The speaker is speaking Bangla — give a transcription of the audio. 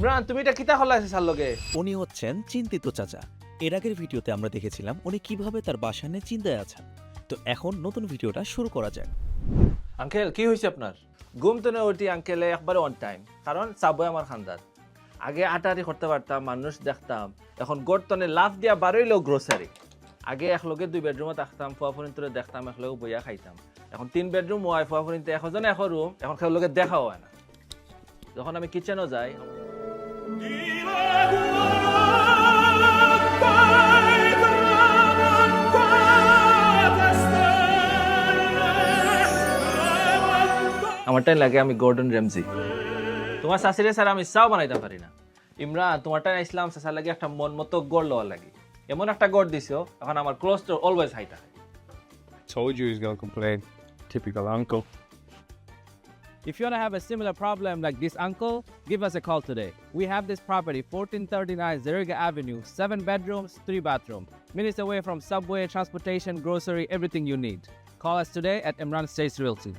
ইমরান তুমি এটা কিতা হলাইছে স্যার লগে? উনি হচ্ছেন চিন্তিত চাচা। এর আগের ভিডিওতে আমরা দেখেছিলাম উনি কিভাবে তার বাসা নিয়ে চিন্তায় আছেন। তো এখন নতুন ভিডিওটা শুরু করা যাক। আঙ্কেল কি হয়েছে আপনার? ঘুম তো না উঠি আঙ্কেলে একবারে অন টাইম, কারণ চাবই আমার খান্দার। আগে আটারি করতে পারতাম, মানুষ দেখতাম, এখন গর্তনে লাফ দিয়া বারইলেও গ্রোসারি। আগে একলগে 2 বেডরুমে থাকতাম, ফুয়াফুরিন্তরে দেখতাম, একলগে বইয়া খাইতাম। এখন 3 বেডরুম হয়, ফুয়াফুরিন্তে এখন এক রুম, এখন কেউ লগে দেখাও হয় না। যখন আমি কিচেনও যাই, আমারটাই লাগে আমি গর্ডন র্যামজি। তোমার শাশুড়ি স্যার আমি চাও বানাইতে পারি না। ইমরান তোমারটাই ইসলাম স্যার লাগে একটা মন মতো গড় লওয়া লাগে, এমন একটা গড় দিছো এখন আমার কোলেস্টেরল অলওয়েজ হাই থাকে। Told you he was gonna complain. Typical uncle. If you want to have a similar problem like this uncle, give us a call today. We have this property, 1439 Zeriga Avenue, 7 bedrooms, 3 bathrooms. Minutes away from subway, transportation, grocery, everything you need. Call us today at Imran States Realty.